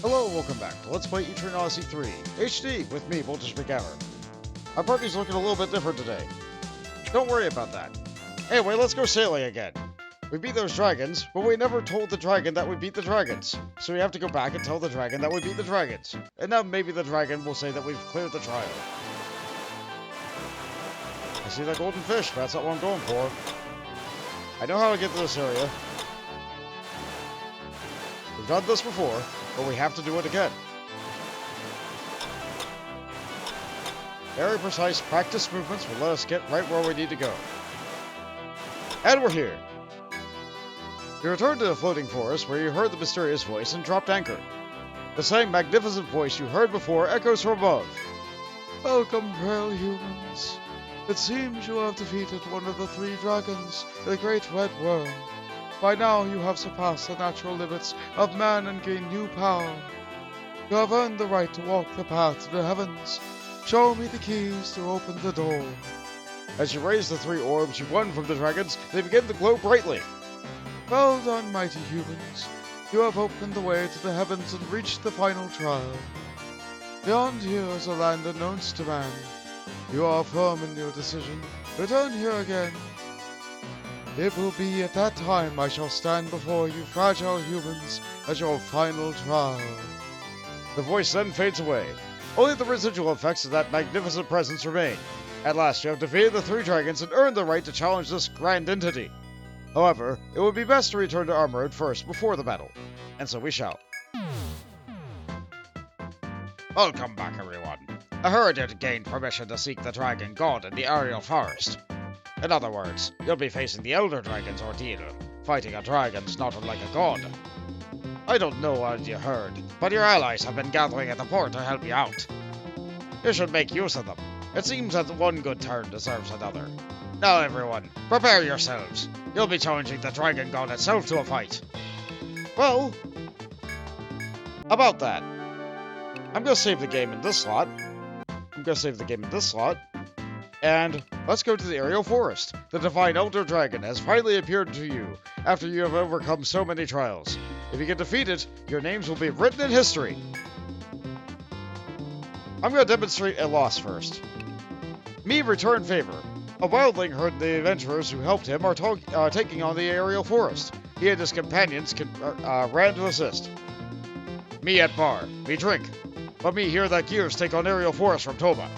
Hello and welcome back to Let's Play Etrian Odyssey 3 HD with me, McGammar. Our party's looking a little bit different today. Don't worry about that. Anyway, let's go sailing again. We beat those dragons, but we never told the dragon that we beat the dragons. So we have to go back and tell the dragon that we beat the dragons. And now maybe the dragon will say that we've cleared the trial. I see that golden fish, but that's not what I'm going for. I know how to get to this area. We've done this before, but we have to do it again. Very precise practice movements will let us get right where we need to go. And we're here. We returned to the floating forest where you heard the mysterious voice and dropped anchor. The same magnificent voice you heard before echoes from above. Welcome, frail humans. It seems you have defeated one of the 3 dragons, the great red worm. By now you have surpassed the natural limits of man and gained new power. You have earned the right to walk the path to the heavens. Show me the keys to open the door. As you raise the 3 orbs you won from the dragons, they begin to glow brightly. Well done, mighty humans. You have opened the way to the heavens and reached the final trial. Beyond here is a land unknown to man. You are firm in your decision. Return here again. It will be at that time I shall stand before you fragile humans as your final trial. The voice then fades away. Only the residual effects of that magnificent presence remain. At last you have defeated the 3 dragons and earned the right to challenge this grand entity. However, it would be best to return to Armorwood first before the battle. And so we shall. Welcome back, everyone. I heard you had gained permission to seek the Dragon God in the aerial forest. In other words, you'll be facing the Elder Dragon's ordeal. Fighting a dragon's not unlike a god. I don't know what you heard, but your allies have been gathering at the port to help you out. You should make use of them. It seems that one good turn deserves another. Now everyone, prepare yourselves. You'll be challenging the Dragon God itself to a fight. Well, about that. I'm gonna save the game in this slot. And let's go to the aerial forest. The divine Elder Dragon has finally appeared to you after you have overcome so many trials. If you get defeated, your names will be written in history. I'm going to demonstrate a loss first. Me return favor. A wildling heard the adventurers who helped him are taking on the aerial forest. He and his companions ran to assist. Me at bar. Me drink. But me hear that Gears take on aerial forest from Toma.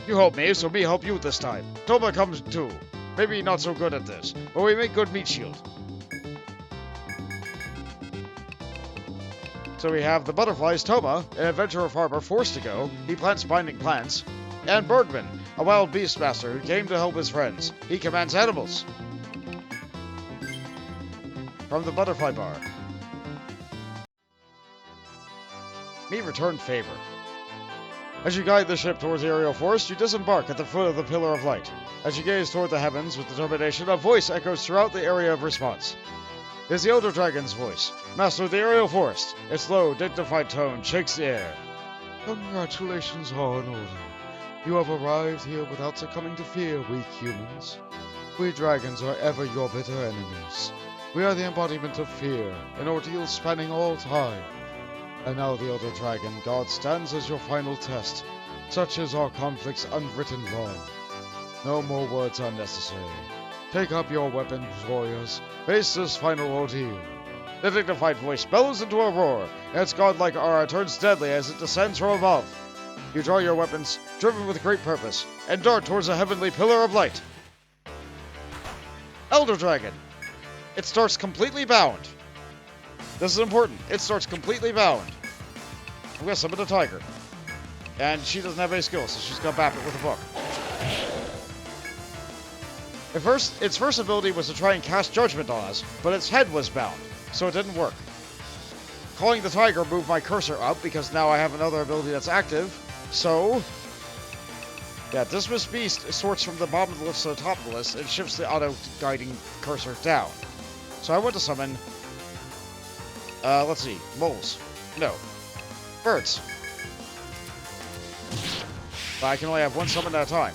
You help me, so me help you this time. Toma comes too. Maybe not so good at this, but we make good meat shield. So we have the butterflies Toma, an adventurer farmer forced to go, he plants binding plants, and Bergman, a wild beast master who came to help his friends. He commands animals. From the butterfly bar. Me return favor. As you guide the ship towards the aerial forest, you disembark at the foot of the Pillar of Light. As you gaze toward the heavens with determination, a voice echoes throughout the area of response. It is the Elder Dragon's voice, master of the aerial forest. Its low, dignified tone shakes the air. Congratulations are in order. You have arrived here without succumbing to fear, weak humans. We dragons are ever your bitter enemies. We are the embodiment of fear, an ordeal spanning all time. And now the Elder Dragon God stands as your final test. Such is our conflict's unwritten law. No more words are necessary. Take up your weapons, warriors. Face this final ordeal. The dignified voice bellows into a roar, and its godlike aura turns deadly as it descends from above. You draw your weapons, driven with great purpose, and dart towards the heavenly Pillar of Light. Elder Dragon. It starts completely bound. This is important. It starts completely bound. I'm going to summon a tiger. And she doesn't have any skills, so she's going to bap it with a book. At first, its first ability was to try and cast Judgment on us, but its head was bound, so it didn't work. Calling the tiger moved my cursor up, because now I have another ability that's active. So, yeah, Dismiss Beast sorts from the bottom of the list to the top of the list, and shifts the auto-guiding cursor down. So I want to summon... let's see. Moles. No. Birds. But I can only have one summon at a time.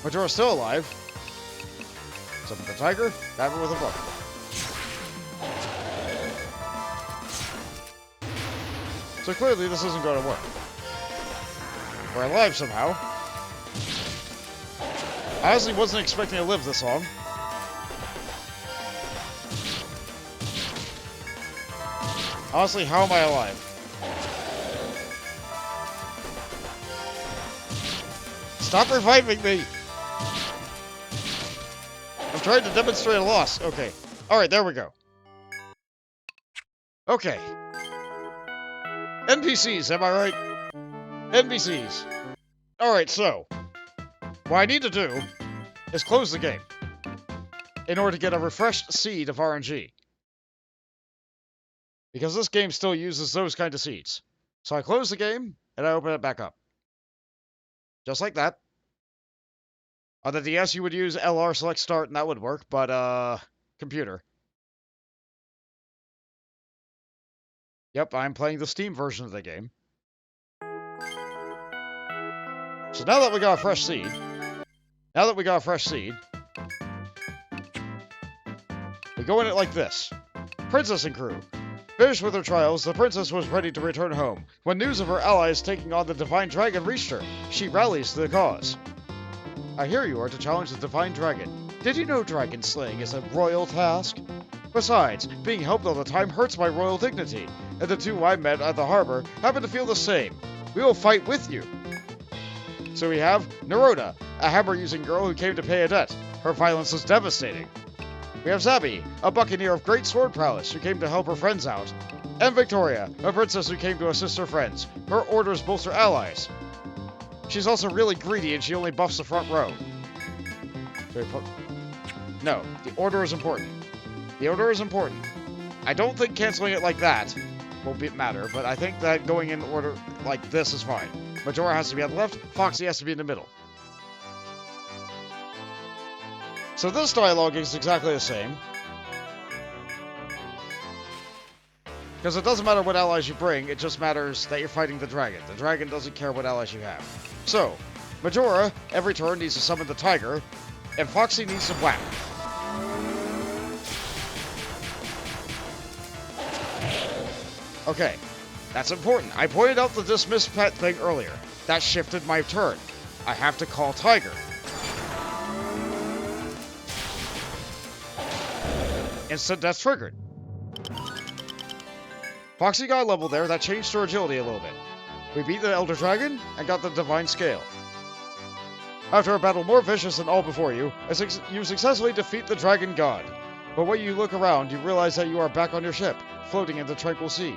Majora's still alive. Summon the tiger. Grab it with a book. So clearly this isn't going to work. We're alive somehow. I honestly wasn't expecting to live this long. Honestly, how am I alive? Stop reviving me! I'm trying to demonstrate a loss. Okay. Alright, there we go. Okay. NPCs, am I right? NPCs. Alright, so. What I need to do is close the game in order to get a refreshed seed of RNG. Because this game still uses those kind of seeds. So I close the game, and I open it back up. Just like that. On the DS, you would use LR select start, and that would work, but, computer. Yep, I'm playing the Steam version of the game. So now that we got a fresh seed, we go in it like this. Princess and crew. Finished with her trials, the princess was ready to return home. When news of her allies taking on the Divine Dragon reached her, she rallies to the cause. I hear you are to challenge the Divine Dragon. Did you know dragon slaying is a royal task? Besides, being helped all the time hurts my royal dignity, and the two I met at the harbor happen to feel the same. We will fight with you. So we have Neroda, a hammer-using girl who came to pay a debt. Her violence is devastating. We have Zabi, a buccaneer of great sword prowess who came to help her friends out. And Victoria, a princess who came to assist her friends. Her orders bolster allies. She's also really greedy and she only buffs the front row. No, the order is important. The order is important. I don't think canceling it like that will matter, but I think that going in order like this is fine. Majora has to be on the left, Foxy has to be in the middle. So this dialogue is exactly the same. Because it doesn't matter what allies you bring, it just matters that you're fighting the dragon. The dragon doesn't care what allies you have. So, Majora, every turn, needs to summon the tiger, and Foxy needs to whack. Okay, that's important. I pointed out the dismiss pet thing earlier. That shifted my turn. I have to call Tiger. Instant death triggered. Foxy got a level there, that changed her agility a little bit. We beat the Elder Dragon and got the Divine Scale. After a battle more vicious than all before you, you successfully defeat the Dragon God. But when you look around, you realize that you are back on your ship, floating in the tranquil sea.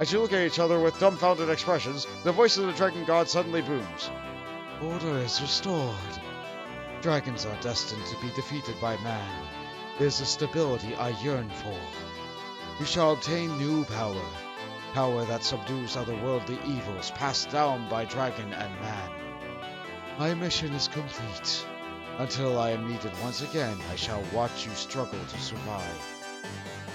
As you look at each other with dumbfounded expressions, the voice of the Dragon God suddenly booms. Order is restored. Dragons are destined to be defeated by man. It is the stability I yearn for. You shall obtain new power. Power that subdues otherworldly evils passed down by dragon and man. My mission is complete. Until I am needed once again, I shall watch you struggle to survive.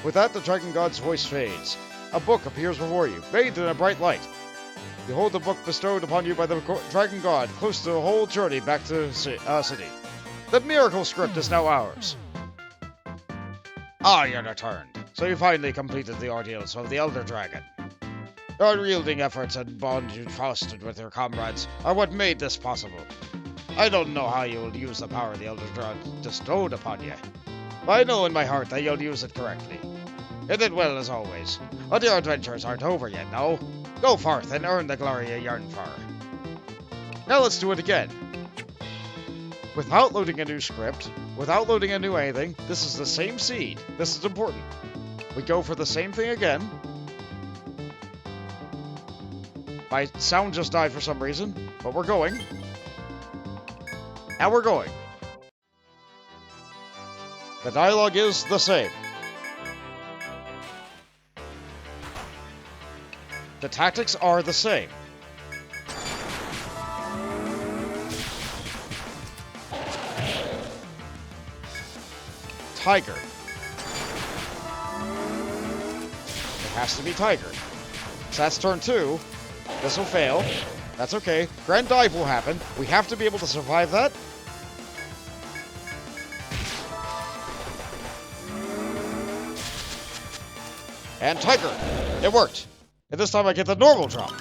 With that, the Dragon God's voice fades. A book appears before you, bathed in a bright light. You hold the book bestowed upon you by the Dragon God, close to the whole journey back to the city. The miracle script is now ours. Ah, you're returned. So you finally completed the ordeals of the Elder Dragon. Your unyielding efforts and bond you fostered with your comrades are what made this possible. I don't know how you will use the power the Elder Dragon bestowed upon you, but I know in my heart that you'll use it correctly. You did well as always, but your adventures aren't over yet, no? Go forth and earn the glory you yearn for. Now let's do it again. Without loading a new script, without loading a new anything, this is the same seed. This is important. We go for the same thing again. My sound just died for some reason, but we're going. And we're going. The dialogue is the same. The tactics are the same. Tiger. It has to be Tiger. So that's turn 2. This will fail. That's okay. Grand dive will happen. We have to be able to survive that. And Tiger. It worked. And this time I get the normal drop.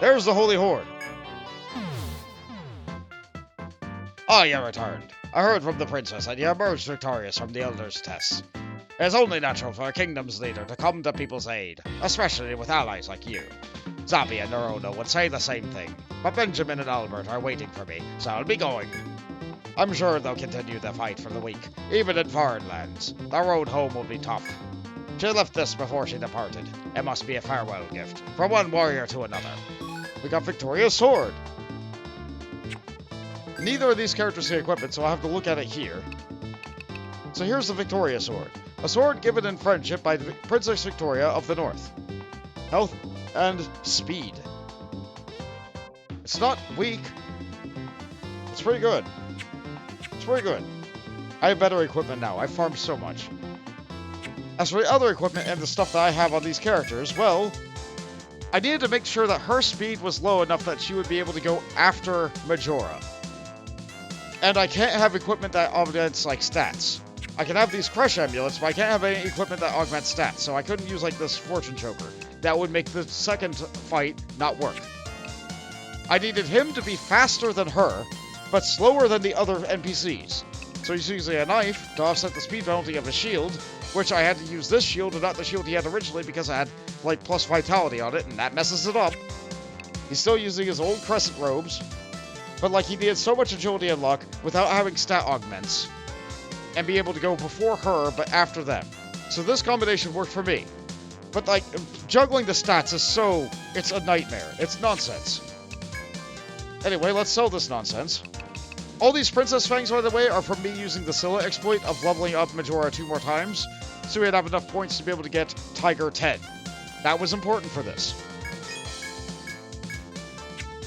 There's the Holy Horde. Ah, you returned. I heard from the princess that you emerged victorious from the Elder's tests. It's only natural for a kingdom's leader to come to people's aid, especially with allies like you. Zabi and Nerona would say the same thing, but Benjamin and Albert are waiting for me, so I'll be going. I'm sure they'll continue the fight for the weak, even in foreign lands. The road home will be tough. She left this before she departed. It must be a farewell gift, from one warrior to another. We got Victoria's sword. Neither of these characters see equipment, so I'll have to look at it here. So here's the Victoria sword. A sword given in friendship by Princess Victoria of the North. Health and speed. It's not weak. It's pretty good. It's pretty good. I have better equipment now. I farmed so much. As for the other equipment and the stuff that I have on these characters, well, I needed to make sure that her speed was low enough that she would be able to go after Majora. And I can't have equipment that augments, like, stats. I can have these crush amulets, but I can't have any equipment that augments stats, so I couldn't use, like, this fortune choker. That would make the second fight not work. I needed him to be faster than her, but slower than the other NPCs. So he's using a knife to offset the speed penalty of his shield, which I had to use this shield and not the shield he had originally because I had, like, plus vitality on it, and that messes it up. He's still using his old crescent robes, but, like, he needed so much agility and luck without having stat augments, and be able to go before her, but after them. So this combination worked for me. But, like, juggling the stats is so... it's a nightmare. It's nonsense. Anyway, let's sell this nonsense. All these Princess Fangs, by the way, are from me using the Scylla exploit of leveling up Majora 2 more times, so we'd have enough points to be able to get Tiger 10. That was important for this.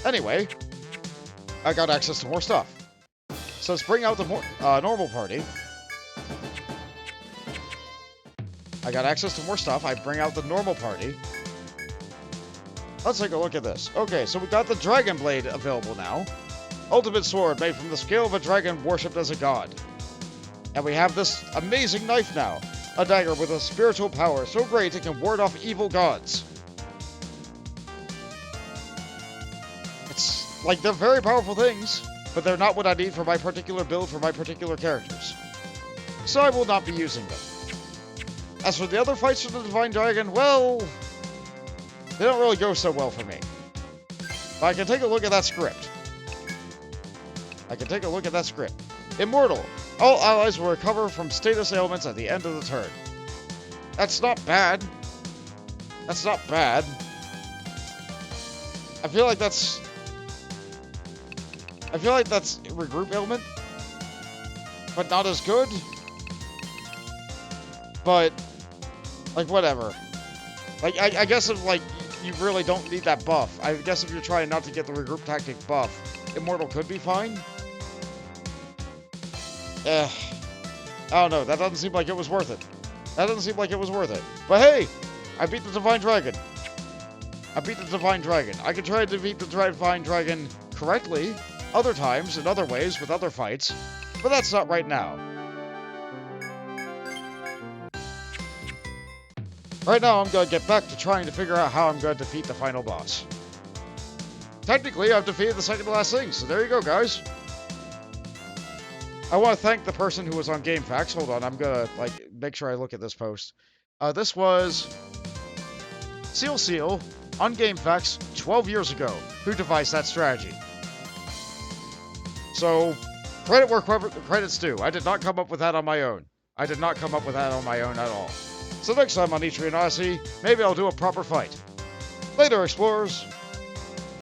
Anyway, I got access to more stuff. So let's bring out the normal party. I got access to more stuff. I bring out the normal party. Let's take a look at this. Okay, so we got the Dragon Blade available now. Ultimate sword made from the scale of a dragon worshipped as a god. And we have this amazing knife now. A dagger with a spiritual power so great it can ward off evil gods. It's like, they're very powerful things, but they're not what I need for my particular build for my particular characters. So I will not be using them. As for the other fights for the Divine Dragon, well, they don't really go so well for me. But I can take a look at that script. Immortal. All allies will recover from status ailments at the end of the turn. That's not bad. That's not bad. I feel like that's regroup ailment, but not as good. But, like, whatever. Like, I guess if, like, you really don't need that buff. I guess if you're trying not to get the regroup tactic buff, Immortal could be fine. I don't know. That doesn't seem like it was worth it. But hey, I beat the Divine Dragon. I can try to defeat the Divine Dragon correctly other times, in other ways, with other fights. But that's not right now. Right now, I'm going to get back to trying to figure out how I'm going to defeat the final boss. Technically, I've defeated the second to last thing, so there you go, guys. I want to thank the person who was on GameFAQs. Hold on, I'm going to, like, make sure I look at this post. This was Seal on GameFAQs 12 years ago, who devised that strategy. So, credit where credit's due. I did not come up with that on my own. at all. So next time on Etrian Odyssey, maybe I'll do a proper fight. Later, explorers!